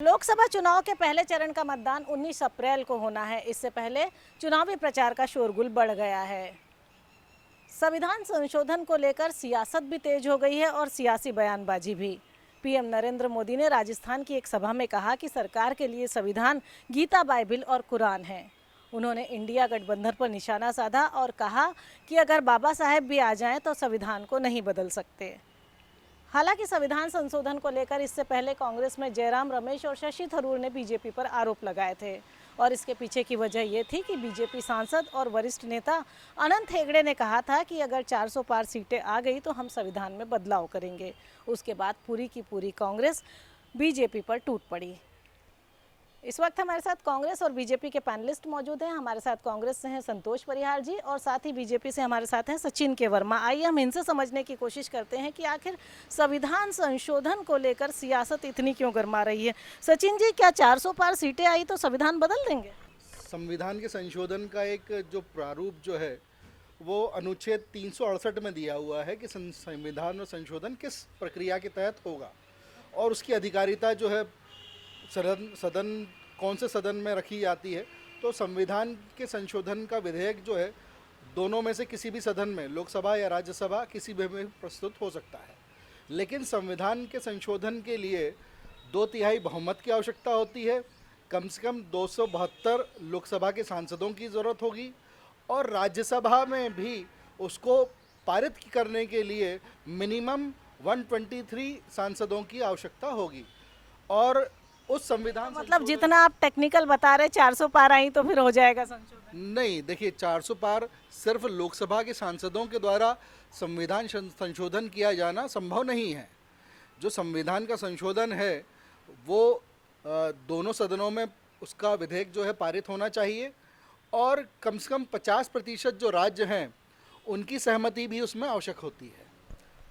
लोकसभा चुनाव के पहले चरण का मतदान 19 अप्रैल को होना है। इससे पहले चुनावी प्रचार का शोरगुल बढ़ गया है। संविधान संशोधन को लेकर सियासत भी तेज हो गई है और सियासी बयानबाजी भी। पीएम नरेंद्र मोदी ने राजस्थान की एक सभा में कहा कि सरकार के लिए संविधान गीता, बाइबिल और कुरान है। उन्होंने इंडिया गठबंधन पर निशाना साधा और कहा कि अगर बाबा साहेब भी आ जाएं तो संविधान को नहीं बदल सकते। हालांकि संविधान संशोधन को लेकर इससे पहले कांग्रेस में जयराम रमेश और शशि थरूर ने बीजेपी पर आरोप लगाए थे और इसके पीछे की वजह ये थी कि बीजेपी सांसद और वरिष्ठ नेता अनंत हेगड़े ने कहा था कि अगर 400 पार सीटें आ गई तो हम संविधान में बदलाव करेंगे। उसके बाद पूरी की पूरी कांग्रेस बीजेपी पर टूट पड़ी। इस वक्त हमारे साथ कांग्रेस और बीजेपी के पैनलिस्ट मौजूद हैं। हमारे साथ कांग्रेस से हैं संतोष परिहार जी और साथ ही बीजेपी से हमारे साथ हैं सचिन के वर्मा। आइए हम इनसे समझने की कोशिश करते हैं कि आखिर संविधान संशोधन को लेकर सियासत इतनी क्यों गरमा रही है। सचिन जी, क्या 400 पार सीटें आई तो संविधान बदल देंगे? संविधान के संशोधन का एक जो प्रारूप जो है वो अनुच्छेद 368 में दिया हुआ है कि संविधान में संशोधन किस प्रक्रिया के तहत होगा और उसकी अधिकारिता जो है सदन कौन से सदन में रखी जाती है। तो संविधान के संशोधन का विधेयक जो है दोनों में से किसी भी सदन में, लोकसभा या राज्यसभा, किसी भी में प्रस्तुत हो सकता है। लेकिन संविधान के संशोधन के लिए 2/3 बहुमत की आवश्यकता होती है। कम से कम 272 लोकसभा के सांसदों की ज़रूरत होगी और राज्यसभा में भी उसको पारित करने के लिए मिनिमम 123 सांसदों की आवश्यकता होगी। और उस संविधान मतलब जितना आप टेक्निकल बता रहे 400 पार आई तो फिर हो जाएगा संशोधन? नहीं, देखिए 400 पार सिर्फ लोकसभा के सांसदों के द्वारा संविधान संशोधन किया जाना संभव नहीं है। जो संविधान का संशोधन है वो दोनों सदनों में उसका विधेयक जो है पारित होना चाहिए और कम से कम 50% जो राज्य हैं उनकी सहमति भी उसमें आवश्यक होती है।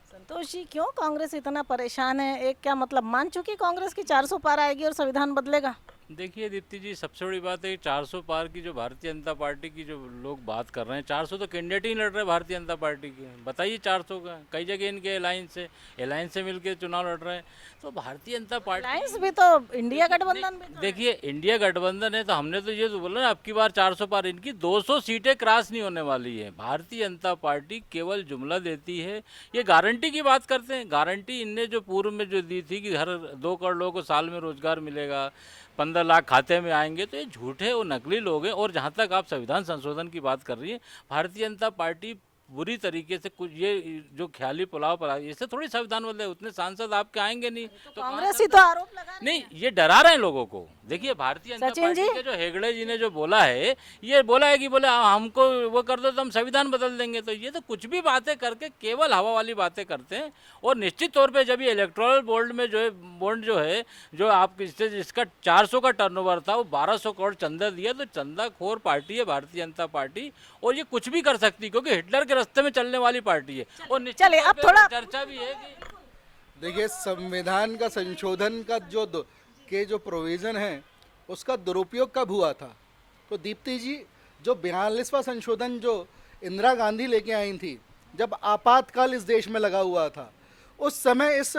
संतोष जी, क्यों कांग्रेस इतना परेशान है? एक क्या मतलब मान चुकी कांग्रेस की 400 पार आएगी और संविधान बदलेगा? देखिए दीप्ति जी, सबसे बड़ी बात है 400 पार की जो भारतीय जनता पार्टी की जो लोग बात कर रहे हैं, 400 तो कैंडिडेट ही लड़ रहे हैं भारतीय जनता पार्टी के। बताइए 400 का कई जगह इनके अलायंस से मिलकर चुनाव लड़ रहे हैं। तो भारतीय जनता पार्टी अलायंस भी तो इंडिया गठबंधन भी तो देखिए इंडिया गठबंधन है तो हमने तो ये तो बोला ना, अब की बार 400 पार इनकी 200 सीटें क्रॉस नहीं होने वाली है। भारतीय जनता पार्टी केवल जुमला देती है। ये गारंटी की बात करते हैं। गारंटी इनने जो पूर्व में जो दी थी कि हर 2 करोड़ लोगों को साल में रोजगार मिलेगा, 15 लाख खाते में आएंगे, तो ये झूठे और नकली लोग हैं। और जहाँ तक आप संविधान संशोधन की बात कर रही हैं, भारतीय जनता पार्टी बुरी तरीके से कुछ ये जो ख्याली पुलाव पर इससे थोड़ी संविधान बदले, उतने सांसद आपके आएंगे नहीं। तो कांग्रेस ही तो आरोप लगा नहीं, ये डरा रहे हैं लोगों को। देखिए भारतीय जनता पार्टी के जो हेगड़े जी ने जो बोला है, ये बोला है कि बोले हमको वो कर दो तो हम संविधान बदल देंगे। तो ये तो कुछ भी बातें करके केवल हवा वाली बातें करते हैं। और निश्चित तौर पे जब ये इलेक्टोरल बोर्ड में जो है बॉन्ड जो है जो आप जिसका 400 का टर्नओवर था वो 1200 करोड़ चंदा दिया, तो चंदाखोर पार्टी है भारतीय जनता पार्टी और ये कुछ भी कर सकती, क्योंकि हिटलर के रास्ते में चलने वाली पार्टी है। और चलिए अब थोड़ा चर्चा भी है कि देखिए संविधान का संशोधन का जो प्रोविज़न है उसका दुरुपयोग कब हुआ था। तो दीप्ति जी, जो 42वां संशोधन जो इंदिरा गांधी लेके आई थी, जब आपातकाल इस देश में लगा हुआ था, उस समय इस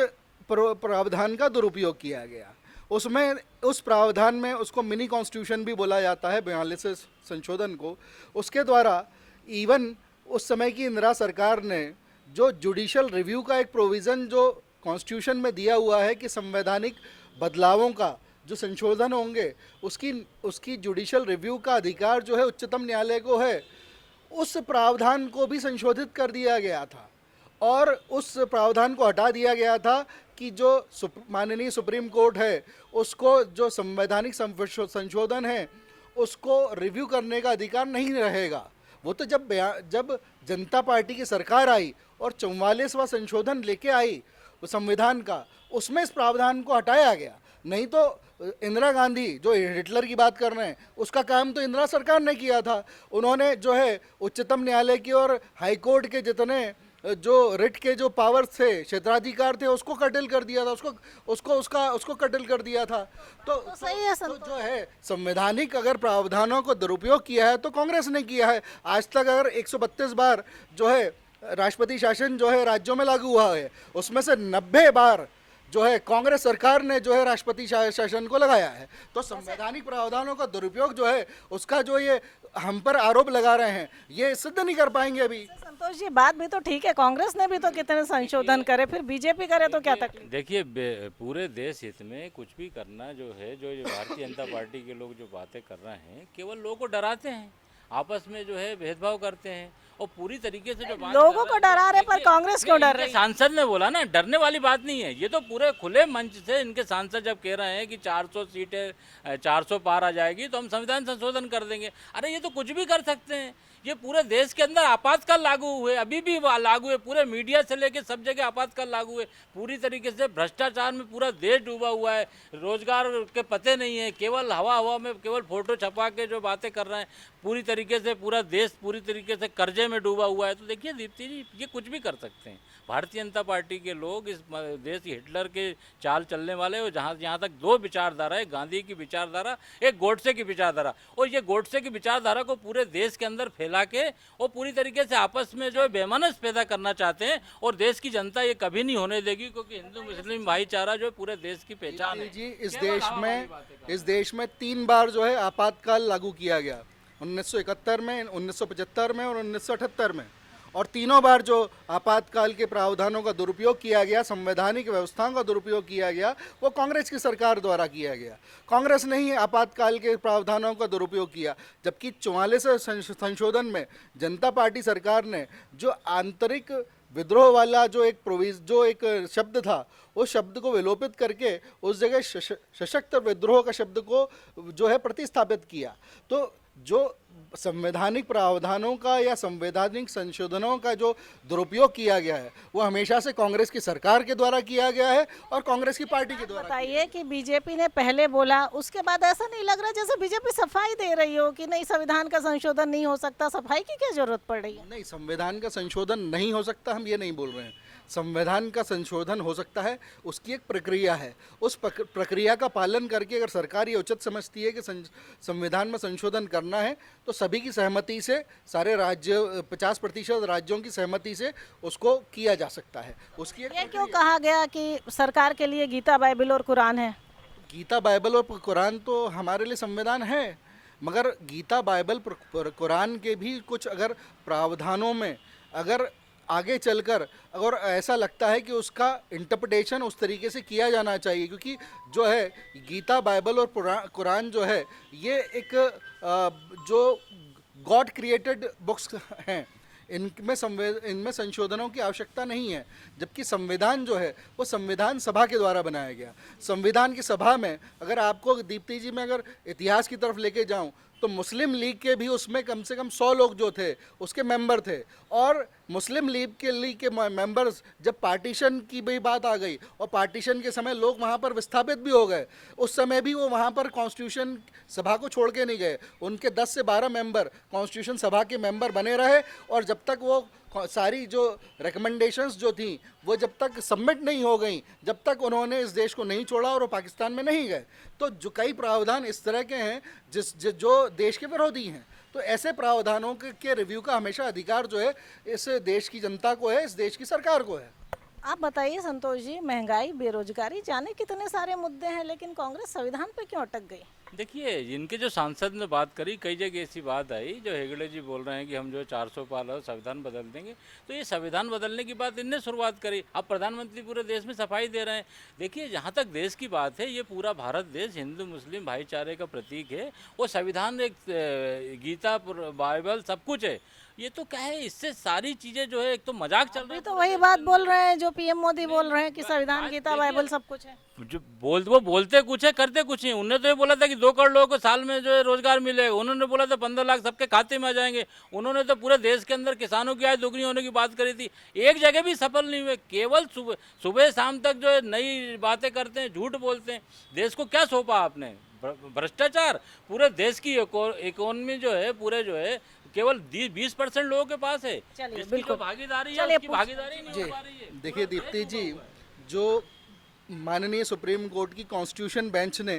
प्रावधान का दुरुपयोग किया गया। उसमें उस प्रावधान में उसको मिनी कॉन्स्टिट्यूशन भी बोला जाता है, 42वें संशोधन को। उसके द्वारा इवन उस समय की इंदिरा सरकार ने जो जुडिशल रिव्यू का एक प्रोविज़न जो कॉन्स्टिट्यूशन में दिया हुआ है कि संवैधानिक बदलावों का जो संशोधन होंगे उसकी जुडिशल रिव्यू का अधिकार जो है उच्चतम न्यायालय को है, उस प्रावधान को भी संशोधित कर दिया गया था और उस प्रावधान को हटा दिया गया था कि जो माननीय सुप्रीम कोर्ट है उसको जो संवैधानिक संशोधन है उसको रिव्यू करने का अधिकार नहीं रहेगा। वो तो जब जनता पार्टी की सरकार आई और 44वां संशोधन लेके आई संविधान का, उसमें इस प्रावधान को हटाया गया। नहीं तो इंदिरा गांधी जो हिटलर की बात कर रहे हैं उसका काम तो इंदिरा सरकार ने किया था। उन्होंने जो है उच्चतम न्यायालय की और हाई कोर्ट के जितने जो रिट के जो पावर्स थे, क्षेत्राधिकार थे, उसको कर्टेल कर दिया था, उसको कर्टेल कर दिया था। तो सही है। तो जो है संवैधानिक अगर प्रावधानों को दुरुपयोग किया है तो कांग्रेस ने किया है। आज तक अगर 132 बार जो है राष्ट्रपति शासन जो है राज्यों में लागू हुआ है, उसमें से 90 बार जो है कांग्रेस सरकार ने जो है राष्ट्रपति शासन को लगाया है। तो संवैधानिक प्रावधानों का दुरुपयोग जो है उसका जो ये हम पर आरोप लगा रहे हैं ये सिद्ध नहीं कर पाएंगे अभी। संतोष जी, बात भी तो ठीक है, कांग्रेस ने भी तो कितने संशोधन करे, फिर बीजेपी करे तो क्या तकलीफ? देखिए पूरे देश हित में कुछ भी करना जो है, जो ये भारतीय जनता पार्टी के लोग जो बातें कर रहे हैं केवल लोगों को डराते हैं, आपस में जो है भेदभाव करते हैं और पूरी तरीके से जो बात लोगों कर को रहे हैं, डरा रहे पर देखिए, कांग्रेस क्यों डर इनके रही है? सांसद ने बोला ना, डरने वाली बात नहीं है, ये तो पूरे खुले मंच से इनके सांसद जब कह रहे हैं कि 400 सीटें 400 पार आ जाएगी तो हम संविधान संशोधन कर देंगे। अरे ये तो कुछ भी कर सकते हैं, ये पूरे देश के अंदर आपातकाल लागू हुए, अभी भी लागू है, पूरे मीडिया से लेके सब जगह आपातकाल लागू है, पूरी तरीके से भ्रष्टाचार में पूरा देश डूबा हुआ है, रोजगार के पते नहीं है, केवल हवा में केवल फोटो छपा के जो बातें कर रहे हैं, पूरी तरीके से पूरा देश पूरी तरीके से कर्जे में डूबा हुआ है। तो देखिए दीप्ति जी, ये कुछ भी कर सकते हैं, भारतीय जनता पार्टी के लोग इस देश की हिटलर के चाल चलने वाले और यहाँ तक दो विचारधारा है, गांधी की विचारधारा, एक गोडसे की विचारधारा, और ये गोडसे की विचारधारा को पूरे देश के अंदर फैला के और पूरी तरीके से आपस में जो है बेमनस पैदा करना चाहते हैं और देश की जनता ये कभी नहीं होने देगी, क्योंकि हिंदू मुस्लिम भाईचारा जो है पूरे देश की पहचान है। जी इस केवल देश हवा में वाली बातें कर इस देश में 3 बार जो है आपातकाल लागू किया गया, 1971 में, 1975 में और 1978 में, और तीनों बार जो आपातकाल के प्रावधानों का दुरुपयोग किया गया, संवैधानिक व्यवस्थाओं का दुरुपयोग किया गया, वो कांग्रेस की सरकार द्वारा किया गया। कांग्रेस ने ही आपातकाल के प्रावधानों का दुरुपयोग किया, जबकि 44 संशोधन में जनता पार्टी सरकार ने जो आंतरिक विद्रोह वाला जो एक शब्द था उस शब्द को विलोपित करके उस जगह सशक्त विद्रोह का शब्द को जो है प्रतिस्थापित किया। तो जो संवैधानिक प्रावधानों का या संवैधानिक संशोधनों का जो दुरुपयोग किया गया है वो हमेशा से कांग्रेस की सरकार के द्वारा किया गया है और कांग्रेस की पार्टी के द्वारा। बताइए कि बीजेपी ने पहले बोला, उसके बाद ऐसा नहीं लग रहा जैसे बीजेपी सफाई दे रही हो कि नहीं संविधान का संशोधन नहीं हो सकता, सफाई की क्या जरूरत पड़ रही है? नहीं, संविधान का संशोधन नहीं हो सकता, हम ये नहीं बोल रहे हैं। संविधान का संशोधन हो सकता है, उसकी एक प्रक्रिया है, उस प्रक्रिया का पालन करके अगर सरकार ये उचित समझती है कि संविधान में संशोधन करना है तो सभी की सहमति से, सारे राज्य 50% राज्यों की सहमति से उसको किया जा सकता है। उसकी एक ये क्यों कहा गया कि सरकार के लिए गीता, बाइबल और कुरान है? गीता, बाइबल और कुरान तो हमारे लिए संविधान है, मगर गीता, बाइबल, कुरान के भी कुछ अगर प्रावधानों में अगर आगे चलकर अगर ऐसा लगता है कि उसका इंटरप्रिटेशन उस तरीके से किया जाना चाहिए, क्योंकि जो है गीता, बाइबल और कुरान जो है ये एक जो गॉड क्रिएटेड बुक्स हैं, इनमें संशोधनों की आवश्यकता नहीं है, जबकि संविधान जो है वो संविधान सभा के द्वारा बनाया गया। संविधान की सभा में अगर आपको दीप्ति जी मैं अगर इतिहास की तरफ लेके जाऊं तो मुस्लिम लीग के भी उसमें कम से कम 100 लोग जो थे उसके मेंबर थे, और मुस्लिम लीग के मेंबर्स जब पार्टीशन की भी बात आ गई और पार्टीशन के समय लोग वहाँ पर विस्थापित भी हो गए, उस समय भी वो वहाँ पर कॉन्स्टिट्यूशन सभा को छोड़ के नहीं गए, उनके 10 से 12 मेंबर कॉन्स्टिट्यूशन सभा के मेंबर बने रहे, और जब तक वो सारी जो रिकमेंडेशंस जो थी वो जब तक सबमिट नहीं हो गई, जब तक उन्होंने इस देश को नहीं छोड़ा और वो पाकिस्तान में नहीं गए। तो जो कई प्रावधान इस तरह के हैं जो देश के विरोधी हैं, तो ऐसे प्रावधानों के रिव्यू का हमेशा अधिकार जो है इस देश की जनता को है, इस देश की सरकार को है। आप बताइए संतोष जी, महंगाई, बेरोजगारी, जाने कितने सारे मुद्दे हैं, लेकिन कांग्रेस संविधान पे क्यों अटक गई? देखिए इनके जो सांसद ने बात करी, कई जगह ऐसी बात आई जो हेगड़े जी बोल रहे हैं कि हम जो 400 पार और संविधान बदल देंगे, तो ये संविधान बदलने की बात इनने शुरुआत करी। अब प्रधानमंत्री पूरे देश में सफाई दे रहे हैं। देखिए जहाँ तक देश की बात है, ये पूरा भारत देश हिंदू मुस्लिम भाईचारे का प्रतीक है, वो संविधान एक गीता, बाइबल सब कुछ है। ये तो क्या है, इससे सारी चीज़ें जो है एक तो मजाक चल रही है। तो वही बात बोल रहे हैं जो पीएम मोदी बोल रहे हैं कि संविधान, गीता, बाइबल सब कुछ है। जो वो बोलते कुछ है, करते कुछ नहीं। उन्होंने तो ये बोला था कि 2 करोड़ लोगों को साल में जो है रोजगार मिलेगा, उन्होंने बोला था 15 लाख सबके खाते में आ जाएंगे, उन्होंने तो पूरे देश के अंदर किसानों की आय दोगुनी होने की बात करी थी, एक जगह भी सफल नहीं हुए। केवल सुबह शाम तक जो है नई बातें करते हैं, झूठ बोलते हैं। देश को क्या सौंपा आपने? भ्रष्टाचार। पूरे देश की इकोनॉमी जो है पूरे जो है केवल 20% लोगों के पास है। चलिए, इसकी बिल्कुल। जो भागीदारी है, चलिए, उसकी भागीदारी नहीं हो पा रही है। देखिए दीप्ति जी, जो माननीय सुप्रीम कोर्ट की कॉन्स्टिट्यूशन बेंच ने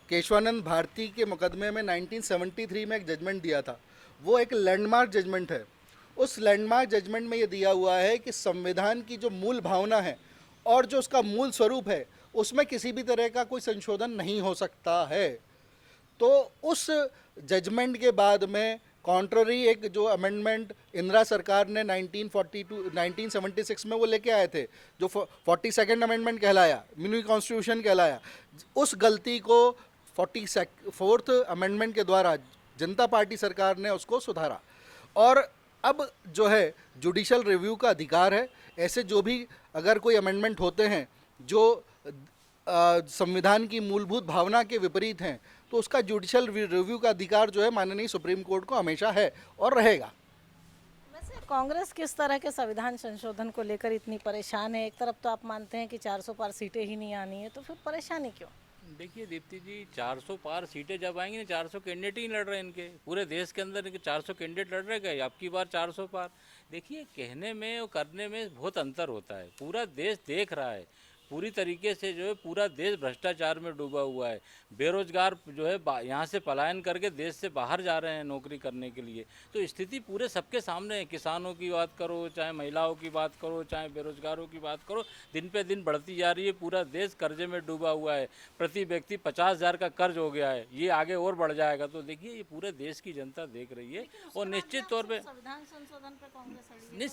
केशवानंद भारती के मुकदमे में 1973 में एक जजमेंट दिया था, वो एक लैंडमार्क जजमेंट है। उस लैंडमार्क जजमेंट में ये दिया हुआ है कि संविधान की जो मूल भावना है और जो उसका मूल स्वरूप है उसमें किसी भी तरह का कोई संशोधन नहीं हो सकता है। तो उस जजमेंट के बाद में कॉन्ट्ररी एक जो अमेंडमेंट इंदिरा सरकार ने 1976 में वो लेके आए थे, जो 42nd अमेंडमेंट कहलाया, मिनी कॉन्स्टिट्यूशन कहलाया, उस गलती को 44th अमेंडमेंट के द्वारा जनता पार्टी सरकार ने उसको सुधारा। और अब जो है जुडिशल रिव्यू का अधिकार है। ऐसे जो भी अगर कोई अमेंडमेंट होते हैं जो संविधान की मूलभूत भावना के विपरीत हैं, तो उसका जुडिशल रिव्यू का अधिकार जो है माननीय सुप्रीम कोर्ट को हमेशा है और रहेगा। वैसे कांग्रेस किस तरह के संविधान संशोधन को लेकर इतनी परेशान है? एक तरफ तो आप मानते हैं कि 400 पार सीटें ही नहीं आनी है, तो फिर परेशानी क्यों? देखिए दीप्ति जी, 400 पार सीटें जब आएंगी ना, 400 कैंडिडेट ही लड़ रहे हैं इनके, पूरे देश के अंदर इनके 400 कैंडिडेट लड़ रहे गए, अब की बार 400 पार। देखिए कहने में और करने में बहुत अंतर होता है। पूरा देश देख रहा है, पूरी तरीके से जो है पूरा देश भ्रष्टाचार में डूबा हुआ है। बेरोजगार जो है यहाँ से पलायन करके देश से बाहर जा रहे हैं नौकरी करने के लिए। तो स्थिति पूरे सबके सामने है। किसानों की बात करो, चाहे महिलाओं की बात करो, चाहे बेरोजगारों की बात करो, दिन पे दिन बढ़ती जा रही है। पूरा देश कर्जे में डूबा हुआ है। प्रति व्यक्ति 50,000 का कर्ज हो गया है। ये आगे और बढ़ जाएगा। तो देखिए ये पूरे देश की जनता देख रही है और निश्चित तौर पर संविधान संशोधन पर कांग्रेस अड़ी है। नहीं,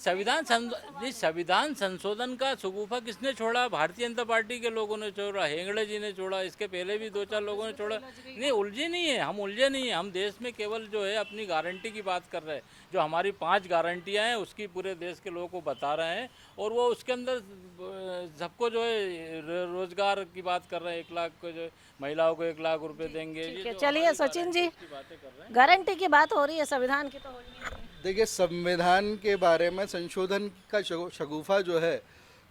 संविधान संशोधन का शगुफा किसने छोड़ा? भारतीय जनता पार्टी के लोगों ने छोड़ा, हेगड़े जी ने छोड़ा, इसके पहले भी 2-4 लोगों ने छोड़ा। नहीं, उलझे नहीं है, हम उलझे नहीं है। हम देश में केवल जो है अपनी गारंटी की बात कर रहे हैं। जो हमारी 5 गारंटियां हैं उसकी पूरे देश के लोगों को बता रहे हैं और वो उसके अंदर सबको जो है रोजगार की बात कर रहे हैं। 1 लाख को जो महिलाओं को 1 लाख रुपए देंगे। ठीक है, चलिए सचिन जी, गारंटी की बात हो रही है, संविधान की तो हो ही नहीं। देखिए संविधान के बारे में संशोधन का शगुफा जो है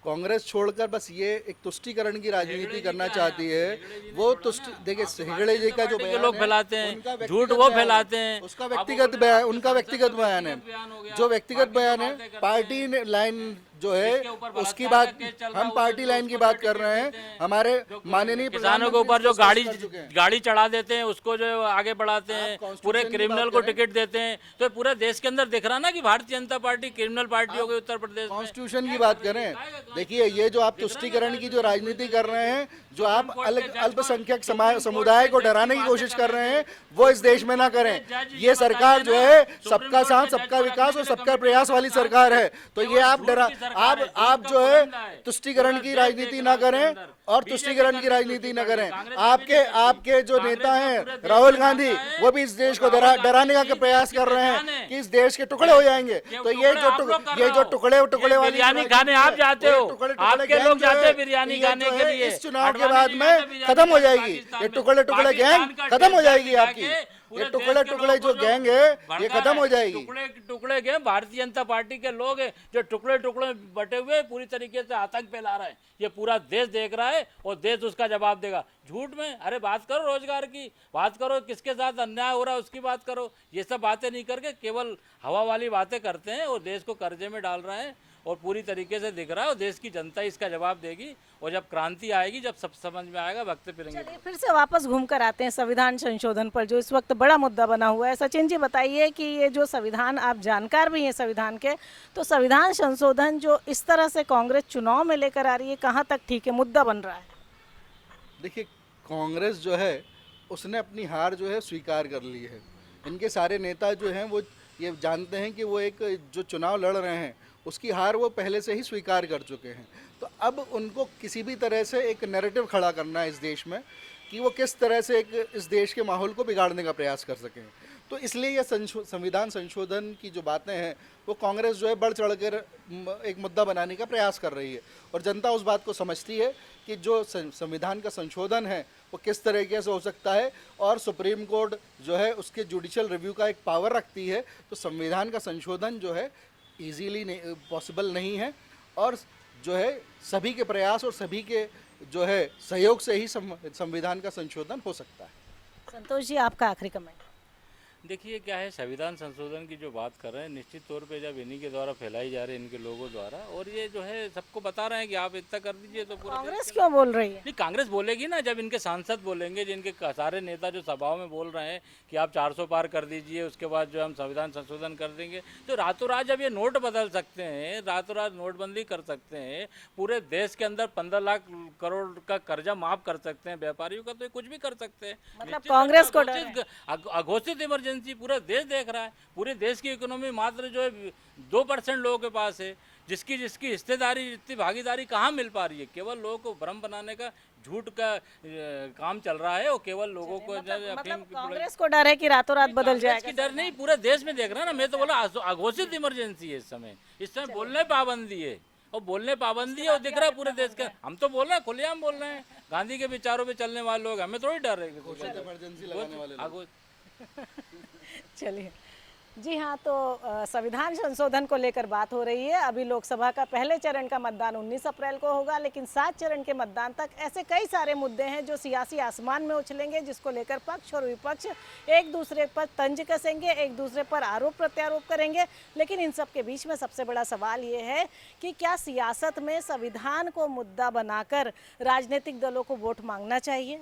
कांग्रेस छोड़कर बस ये एक तुष्टीकरण की राजनीति करना चाहती है। वो तुष्टि देखिए हेगड़े जी का जो बयान लोग है, फैलाते हैं, उनका झूठ व्यक्तिगत वो बयान है, फैलाते हैं। उसका व्यक्तिगत बयान, उनका व्यक्तिगत बयान है। जो व्यक्तिगत बयान है, पार्टी ने लाइन जो है उसकी बात, हम पार्टी लाइन की बात कर रहे हैं। हमारे माननीय किसानों के ऊपर जो गाड़ी चढ़ा देते हैं उसको जो आगे बढ़ाते हैं, पूरे क्रिमिनल को टिकट देते हैं। तो पूरे देश के अंदर दिख रहा ना कि Bharatiya Janata party criminal party हो गई उत्तर प्रदेश में। कॉन्स्टिट्यूशन की बात करें, देखिए ये जो आप तुष्टीकरण की जो राजनीति कर रहे हैं, जो आप अल्पसंख्यक समुदाय को डराने की कोशिश कर रहे हैं, वो इस देश में ना करें। ये सरकार जो है सबका साथ, सबका विकास और सबका प्रयास वाली सरकार है। तो ये आप जो है तुष्टीकरण की राजनीति ना करें और तुष्टीकरण की राजनीति ना करें। आपके जो नेता हैं राहुल गांधी, वो भी इस देश को डराने का प्रयास कर रहे हैं कि इस देश के टुकड़े हो जाएंगे। तो ये जो टुकड़े वाली बिरयानी खाने आप जाते हो, आपके लोग जाते हैं बिरयानी खाने के लिए। इस चुनाव के बाद में खत्म हो जाएगी ये टुकड़े गैंग, खत्म हो जाएगी आपकी। ये टुकड़े जो गैंग है ये खत्म हो जाएगी। टुकड़े गैंग भारतीय जनता पार्टी के लोग हैं जो टुकड़े बटे हुए पूरी तरीके से आतंक फैला रहे हैं। ये पूरा देश देख रहा है और देश उसका जवाब देगा। झूठ में अरे बात करो, रोजगार की बात करो, किसके साथ अन्याय हो रहा है उसकी बात करो। ये सब बातें नहीं करके केवल हवा वाली बातें करते हैं और देश को कर्जे में डाल रहे हैं और पूरी तरीके से दिख रहा है और देश की जनता इसका जवाब देगी। और जब क्रांति आएगी, जब सब समझ में आएगा, वक्त फिरेंगे। चलिए फिर से वापस घूम कर आते हैं संविधान संशोधन पर, जो इस वक्त बड़ा मुद्दा बना हुआ है। सचिन जी बताइए कि ये जो संविधान, आप जानकार भी हैं संविधान के, तो संविधान संशोधन जो इस तरह से कांग्रेस चुनाव में लेकर आ रही है, कहाँ तक ठीक है, मुद्दा बन रहा है? देखिए कांग्रेस जो है उसने अपनी हार जो है स्वीकार कर ली है। इनके सारे नेता जो हैं वो ये जानते हैं कि वो एक जो चुनाव लड़ रहे हैं उसकी हार वो पहले से ही स्वीकार कर चुके हैं। तो अब उनको किसी भी तरह से एक नैरेटिव खड़ा करना है इस देश में कि वो किस तरह से इस देश के माहौल को बिगाड़ने का प्रयास कर सकें। तो इसलिए ये संविधान संशोधन की जो बातें हैं वो कांग्रेस जो है बढ़ चढ़कर एक मुद्दा बनाने का प्रयास कर रही है। और जनता उस बात को समझती है कि जो संविधान का संशोधन है वो किस तरीके से हो सकता है और सुप्रीम कोर्ट जो है उसके जुडिशल रिव्यू का एक पावर रखती है। तो संविधान का संशोधन जो है ईजीली पॉसिबल नहीं है और जो है सभी के प्रयास और सभी के जो है सहयोग से ही संविधान का संशोधन हो सकता है। संतोष जी, आपका आखिरी कमेंट। देखिए क्या है, संविधान संशोधन की जो बात कर रहे हैं, निश्चित तौर पे जब इन्हीं के द्वारा फैलाई जा रही है, इनके लोगों द्वारा, और ये जो है सबको बता रहे हैं कि आप इतना कर दीजिए तो पूरा कांग्रेस क्यों बोल रही है? नहीं, कांग्रेस बोलेगी ना, जब इनके सांसद बोलेंगे, जिनके सारे नेता जो सभाओं में बोल रहे हैं कि आप 400 पार कर दीजिए, उसके बाद जो हम संविधान संशोधन कर देंगे, तो रातों रात जब ये नोट बदल सकते हैं, रातों रात नोटबंदी कर सकते हैं, पूरे देश के अंदर 15 लाख करोड़ का कर्जा माफ कर सकते हैं व्यापारियों का, तो ये कुछ भी कर सकते हैं। मतलब निश्चित कांग्रेस को डर अघोषित अघोषित इमरजेंसी पूरा देश देख रहा है, पूरे देश की इकोनॉमी मात्र जो है 2% लोगों के पास है, जिसकी जिसकी हिस्सेदारी, जितनी भागीदारी कहाँ मिल पा रही है, केवल लोगों को भ्रम बनाने का झूठ का काम चल रहा है, और केवल लोगों को मतलब कांग्रेस को डर है कि रातों रात बदल कांग्रेस जाएगा। की डर नहीं, पूरे देश में देख रहा है ना, मैं तो बोला अघोषित इमरजेंसी है इस समय बोलने पाबंदी है, और बोलने पाबंदी है, और दिख रहा है पूरे देश का। हम तो बोल रहे हैं, खुलेआम बोल रहे हैं, गांधी के विचारों पे चलने वाले लोग, हमें थोड़ी डर है इमरजेंसी लगाने वाले लोग। चलिए, जी हाँ, तो संविधान संशोधन को लेकर बात हो रही है। अभी लोकसभा का पहले चरण का मतदान 19 अप्रैल को होगा, लेकिन 7 चरण के मतदान तक ऐसे कई सारे मुद्दे हैं जो सियासी आसमान में उछलेंगे, जिसको लेकर पक्ष और विपक्ष एक दूसरे पर तंज कसेंगे, एक दूसरे पर आरोप प्रत्यारोप करेंगे। लेकिन इन सब के बीच में सबसे बड़ा सवाल ये है कि क्या सियासत में संविधान को मुद्दा बनाकर राजनीतिक दलों को वोट मांगना चाहिए?